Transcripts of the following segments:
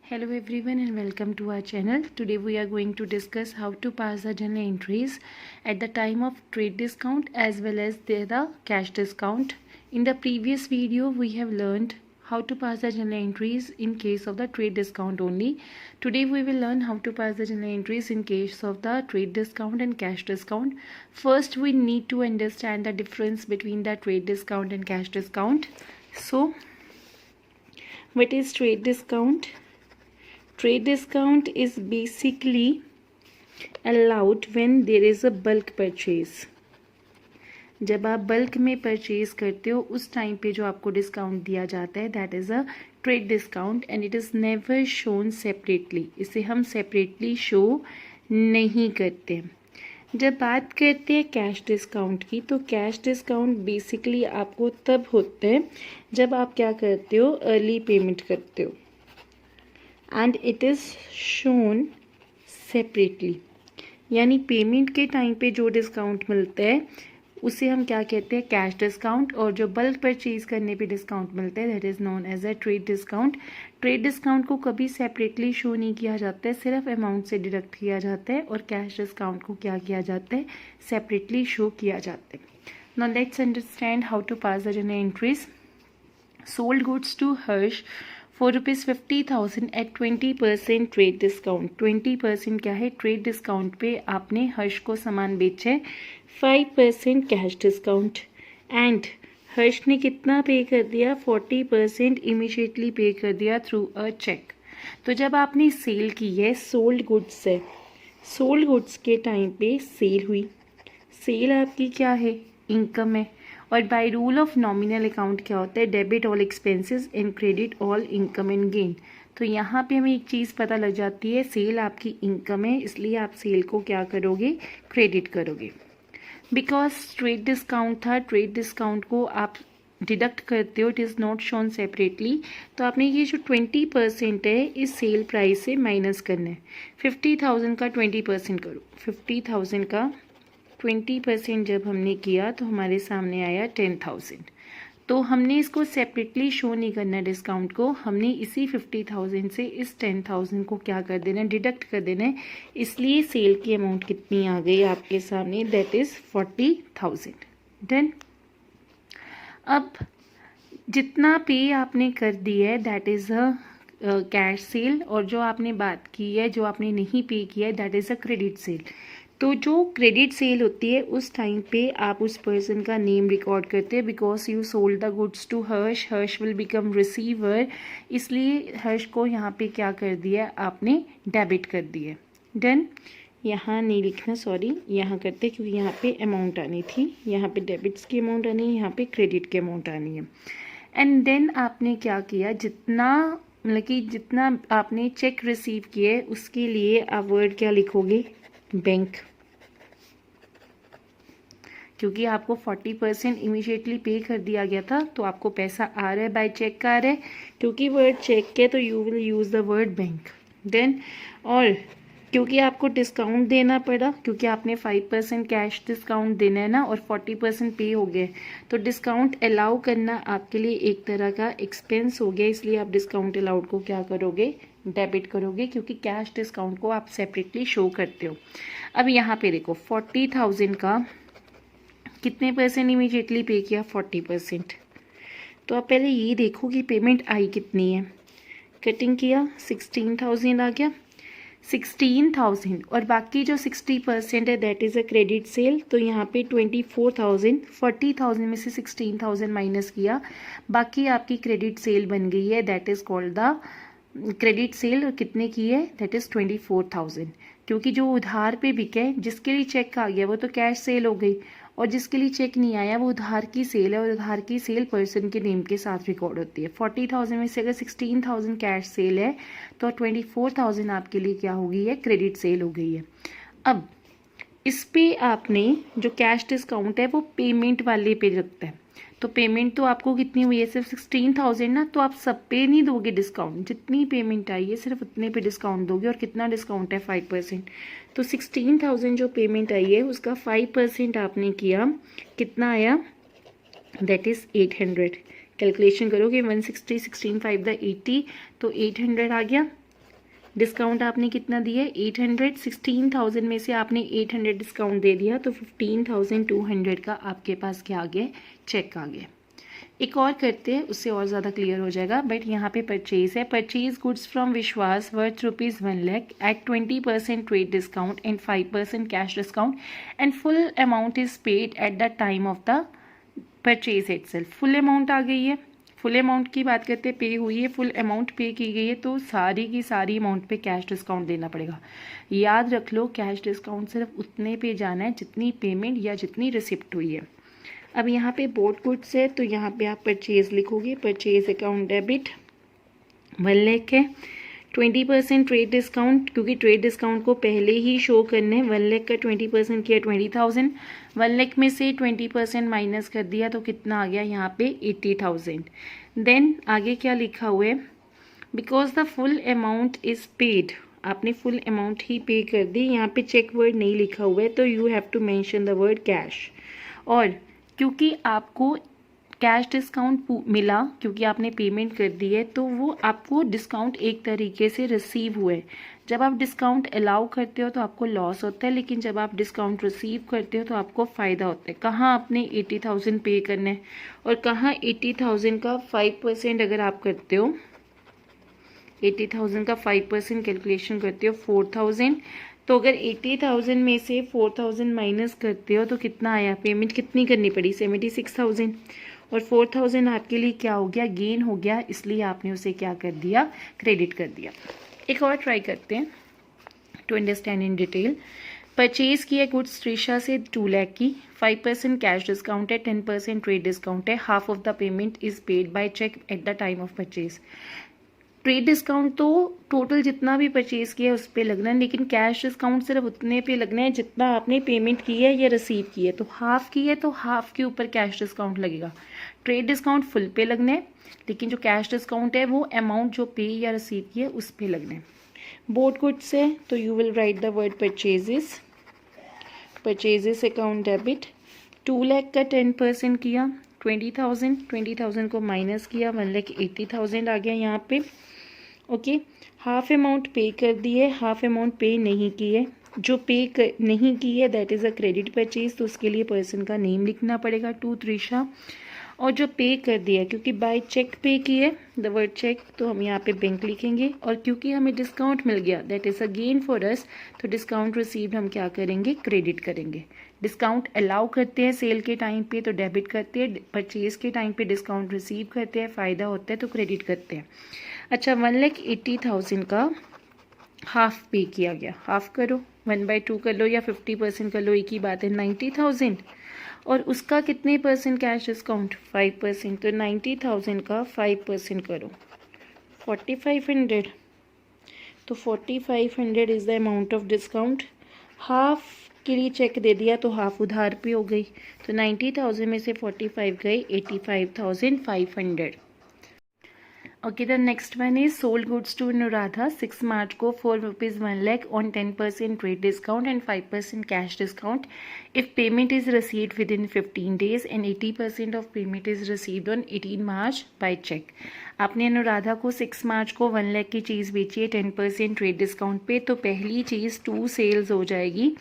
Hello everyone and welcome to our channel. Today we are going to discuss how to pass the journal entries at the time of trade discount as well as the cash discount. In the previous video we have learned how to pass the journal entries in case of the trade discount only. Today we will learn how to pass the journal entries in case of the trade discount and cash discount. First we need to understand the difference between the trade discount and cash discount. So what is trade discount? Trade discount is basically allowed when there is a bulk purchase. जब आप bulk में purchase करते हो उस time पे जो आपको discount दिया जाता है that is a trade discount and it is never shown separately. इसे हम सेपरेटली शो नहीं करते. जब बात करते हैं कैश डिस्काउंट की तो कैश डिस्काउंट बेसिकली आपको तब होता है जब आप क्या करते हो, अर्ली पेमेंट करते हो and it is shown separately. यानी पेमेंट के टाइम पे जो डिस्काउंट मिलता है उसे हम क्या कहते हैं, कैश डिस्काउंट. और जो बल्क परचेज करने पे डिस्काउंट मिलता है that is known as a trade discount. Trade discount को कभी सेपरेटली शो नहीं किया जाता है, सिर्फ अमाउंट से डिडक्ट किया जाता है. और कैश डिस्काउंट को क्या किया जाता है, सेपरेटली शो किया जाता है. Now let's understand how to pass the journal entries. Sold goods to Harsh for ₹50,000 at 20% trade discount. 20% क्या है, ट्रेड डिस्काउंट पे आपने हर्ष को सामान बेचा है. 5% कैश डिस्काउंट एंड हर्ष ने कितना पे कर दिया, 40% इमीडिएटली पे कर दिया थ्रू अ चेक. तो जब आपने सेल की है, सोल्ड गुड्स है, सोल्ड गुड्स के टाइम पे सेल हुई. सेल आपकी क्या है, इनकम है. और by rule of nominal account क्या होता है, debit all expenses and credit all income and gain. तो यहाँ पे हमें एक चीज़ पता लग जाती है, सेल आपकी इनकम है इसलिए आप सेल को क्या करोगे, क्रेडिट करोगे. बिकॉज ट्रेड डिस्काउंट था, ट्रेड डिस्काउंट को आप डिडक्ट करते हो, it is not shown separately. तो आपने ये जो 20% है इस सेल प्राइस से माइनस करना है. 50,000 का 20% करो. 50,000 का 20% जब हमने किया तो हमारे सामने आया 10,000. तो हमने इसको सेपरेटली शो नहीं करना डिस्काउंट को, हमने इसी 50,000 से इस 10,000 को क्या कर देना है, डिडक्ट कर देना है. इसलिए सेल की अमाउंट कितनी आ गई आपके सामने, दैट इज़ 40,000. डन. अब जितना पे आपने कर दिया है that is a cash cell. और जो आपने बात की है, जो आपने नहीं पे किया है that is a credit sale. तो जो क्रेडिट सेल होती है उस टाइम पे आप उस पर्सन का नेम रिकॉर्ड करते हैं. Because you sold the goods to Harsh, Harsh will become receiver. इसलिए हर्ष को यहाँ पे क्या कर दिया, आपने डेबिट कर दिया. डन. यहाँ नहीं लिखना, सॉरी, यहाँ करते क्योंकि यहाँ पे अमाउंट आनी थी. यहाँ पे डेबिट्स की अमाउंट आनी है, यहाँ पे क्रेडिट की अमाउंट आनी है. एंड देन आपने क्या किया, जितना मतलब कि जितना आपने चेक रिसीव किया है उसके लिए आप वर्ड क्या लिखोगे, बैंक. क्योंकि आपको 40% इमीडिएटली पे कर दिया गया था तो आपको पैसा आ रहा है, बाय चेक का आ रहा है. क्योंकि वर्ड चेक है तो you will use the word bank. Then और क्योंकि आपको डिस्काउंट देना पड़ा, क्योंकि आपने 5% कैश डिस्काउंट देना है ना, और 40% पे हो गए, तो डिस्काउंट अलाउ करना आपके लिए एक तरह का एक्सपेंस हो गया. इसलिए आप डिस्काउंट अलाउड को क्या करोगे, डेबिट करोगे, क्योंकि कैश डिस्काउंट को आप सेपरेटली शो करते हो. अब यहाँ पे देखो 40,000 का कितने परसेंट इमीडिएटली पे किया, 40%. तो आप पहले ये देखो कि पेमेंट आई कितनी है. कटिंग किया 16,000 आ गया. 16,000 और बाकी जो 60% है that is a credit sale. तो यहाँ पे 24,000, 40,000 में से 16,000 माइनस किया, बाकी आपकी क्रेडिट सेल बन गई है, that is called the credit sale. और कितने की है, दैट इज़ 24,000. क्योंकि जो उधार पे बिके, जिसके लिए चेक आ गया वो तो कैश सेल हो गई, और जिसके लिए चेक नहीं आया वो उधार की सेल है, और उधार की सेल पर्सन के नेम के साथ रिकॉर्ड होती है. 40,000 में से अगर 16,000 कैश सेल है तो 24,000 आपके लिए क्या हो गई है, क्रेडिट सेल हो गई है. अब इस पे आपने जो कैश डिस्काउंट है वो पेमेंट वाले पे लगता है. तो पेमेंट तो आपको कितनी हुई है, सिर्फ 16,000 ना, तो आप सब पे नहीं दोगे डिस्काउंट. जितनी पेमेंट आई है सिर्फ उतने पे डिस्काउंट दोगे. और कितना डिस्काउंट है, 5%. तो 16,000 जो पेमेंट आई है उसका 5% आपने किया, कितना आया, दैट इज़ 800. कैलकुलेशन करोगे 160, 16, 5 द 80, तो 800 आ गया. डिस्काउंट आपने कितना दिया है 800, 16,000 में से आपने 800 डिस्काउंट दे दिया तो 15,200 का आपके पास क्या आ गया, चेक आ गया। एक और करते हैं, उससे और ज़्यादा क्लियर हो जाएगा। बट यहाँ पे परचेज है, purchase goods from Vishwas worth ₹1,00,000 at 20% trade discount and 5% cash discount and full amount is paid at the time of the purchase itself. Full amount आ गई है, फुल अमाउंट की बात करते हैं, पे हुई है, फुल अमाउंट पे की गई है, तो सारी की सारी अमाउंट पे कैश डिस्काउंट देना पड़ेगा। याद रख लो, कैश डिस्काउंट सिर्फ उतने पे जाना है जितनी पेमेंट या जितनी रिसिप्ट हुई है। अब यहाँ पे बोर्ड गुड्स है तो यहाँ पे आप परचेज लिखोगे, परचेज अकाउंट डेबिट 1,00,000 है, 20% ट्रेड डिस्काउंट, क्योंकि ट्रेड डिस्काउंट को पहले ही शो करने, 1,00,000 का 20% किया 20,000, 1,00,000 में से 20% माइनस कर दिया तो कितना आ गया यहाँ पे 80,000। देन आगे क्या लिखा हुआ है, because the full amount is paid, आपने फुल अमाउंट ही पे कर दी, यहाँ पे चेक वर्ड नहीं लिखा हुआ है तो you have to mention the word cash. और क्योंकि आपको कैश डिस्काउंट मिला, क्योंकि आपने पेमेंट कर दी है, तो वो आपको डिस्काउंट एक तरीके से रिसीव हुए। जब आप डिस्काउंट अलाउ करते हो तो आपको लॉस होता है, लेकिन जब आप डिस्काउंट रिसीव करते हो तो आपको फ़ायदा होता है। कहाँ आपने 80,000 पे करना है और कहाँ 80,000 का 5% अगर आप करते हो, 80,000 का 5% कैलकुलेशन करते हो 4,000, तो अगर 80,000 में से 4,000 माइनस करते हो तो कितना आया, पेमेंट कितनी करनी पड़ी 76,000, और 4,000 आपके लिए क्या हो गया, गेन हो गया, इसलिए आपने उसे क्या कर दिया, क्रेडिट कर दिया। एक और ट्राई करते हैं to understand in detail. Purchase किया गुड्स त्रिशा से 2,00,000 की, 5% कैश डिस्काउंट है, 10% ट्रेड डिस्काउंट है, half of the payment is paid by cheque at the time of purchase. Trade discount तो टोटल जितना भी परचेज किया है उस पर लगना है, लेकिन कैश डिस्काउंट सिर्फ उतने पे लगना है जितना आपने पेमेंट की है या रिसीव की है। तो हाफ की है तो हाफ के ऊपर कैश डिस्काउंट लगेगा। ट्रेड डिस्काउंट फुल पे लगना है, लेकिन जो कैश डिस्काउंट है वो अमाउंट जो पे या रिसीव की है उस पर लगना है। बोर्ड गुड्स है तो you will write the word purchases, purchases account debit, 2,00,000 का 10% किया 20,000 को माइनस किया 1,80,000 आ गया यहाँ पे। ओके, हाफ अमाउंट पे कर दिए, हाफ अमाउंट पे नहीं की है, जो पे नहीं की है that is a credit purchase, तो उसके लिए पर्सन का नेम लिखना पड़ेगा टू त्रिशा। और जो पे कर दिया, क्योंकि बाय चेक पे की है द वर्ड चेक, तो हम यहाँ पे बैंक लिखेंगे, और क्योंकि हमें डिस्काउंट मिल गया that is a gain for us, तो डिस्काउंट रिसीव्ड हम क्या करेंगे, क्रेडिट करेंगे। डिस्काउंट अलाउ करते हैं सेल के टाइम पे तो डेबिट करते हैं, परचेज के टाइम पे डिस्काउंट रिसीव करते हैं, फ़ायदा होता है तो क्रेडिट करते हैं। अच्छा, 1,80,000 का हाफ पे किया गया, हाफ करो, 1/2 कर लो या 50% कर लो, एक ही बात है, 90,000, और उसका कितने परसेंट कैश डिस्काउंट, 5%, तो 90,000 का 5% करो 4,500, तो 4,500 is the amount of discount. Half के लिए चेक दे दिया तो हाफ उधार पे हो गई, तो 90,000 में से 45 गई 85,500। Okay, the next one is sold goods to Anuradha 6 March को for ₹1,00,000 on 10% trade discount and 5% cash discount if payment is received within 15 days and 80% of payment is received on 18 March by cheque. आपने अनुराधा को 6 March को 1,00,000 की चीज़ बेची है 10% trade discount पे, तो पहली चीज़ 2 सेल्स हो जाएगी।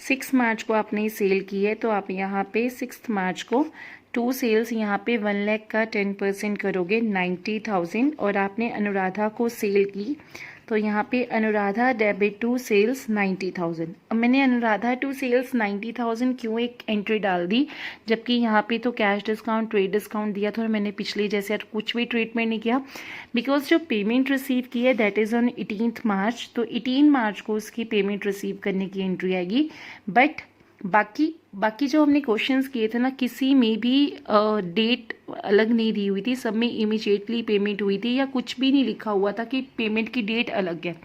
6 मार्च को आपने सेल की है तो आप यहाँ पे 6 मार्च को 2 सेल्स, यहाँ पे 1,00,000 का 10% करोगे 90,000, और आपने अनुराधा को सेल की तो यहाँ पे अनुराधा डेबिट टू सेल्स 90,000। अब मैंने अनुराधा टू सेल्स 90,000 क्यों एक एंट्री डाल दी, जबकि यहाँ पे तो कैश डिस्काउंट ट्रेड डिस्काउंट दिया था और मैंने पिछले जैसे कुछ भी ट्रीटमेंट नहीं किया, बिकॉज जो पेमेंट रिसीव की है दैट इज़ ऑन 18 मार्च, तो 18 मार्च को उसकी पेमेंट रिसीव करने की एंट्री आएगी। बट बाकी जो हमने क्वेश्चंस किए थे ना, किसी में भी डेट अलग नहीं दी हुई थी, सब में इमीडिएटली पेमेंट हुई थी या कुछ भी नहीं लिखा हुआ था कि पेमेंट की डेट अलग है।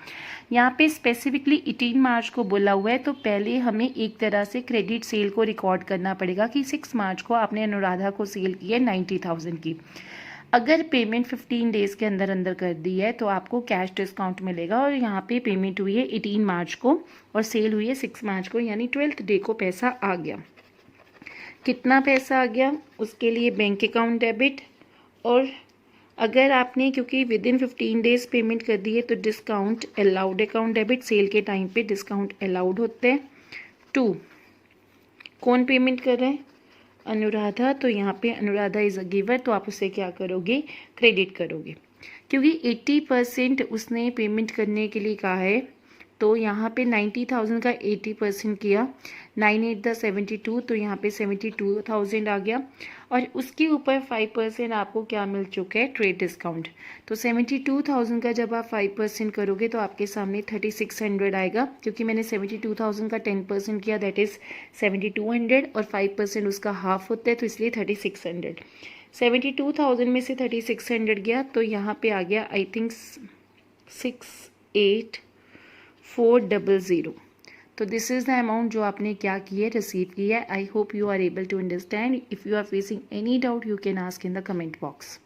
यहाँ पे स्पेसिफिकली 18 मार्च को बोला हुआ है, तो पहले हमें एक तरह से क्रेडिट सेल को रिकॉर्ड करना पड़ेगा कि 6 मार्च को आपने अनुराधा को सेल की है 90,000 की। अगर पेमेंट 15 डेज़ के अंदर अंदर कर दी है तो आपको कैश डिस्काउंट मिलेगा, और यहाँ पे पेमेंट हुई है 18 मार्च को और सेल हुई है 6 मार्च को, यानी 12th डे को पैसा आ गया। कितना पैसा आ गया, उसके लिए बैंक अकाउंट डेबिट, और अगर आपने क्योंकि विद इन 15 डेज पेमेंट कर दी है तो discount allowed, account debit sale के टाइम पे डिस्काउंट अलाउड होते हैं। 2, कौन पेमेंट कर रहा है? अनुराधा। तो यहाँ पे अनुराधा इज़ अ गिवर, तो आप उसे क्या करोगे? क्रेडिट करोगे, क्योंकि 80% उसने पेमेंट करने के लिए कहा है। तो यहाँ पे 90,000 का 80% किया, 9 8 द 72, तो यहाँ पे 72,000 आ गया। और उसके ऊपर 5% आपको क्या मिल चुका है? Trade discount. तो 72,000 का जब आप 5% करोगे तो आपके सामने 3600 आएगा, क्योंकि मैंने 72,000 का 10% किया, दैट इज़ 7200, और 5% उसका हाफ होता है, तो इसलिए 3600। 72,000 में से 3600 गया, तो यहाँ पे आ गया आई थिंक 68,400। तो दिस इज़ द अमाउंट जो आपने क्या की है? रिसीव की है। I hope you are able to understand. If you are facing any doubt you can ask in the comment box.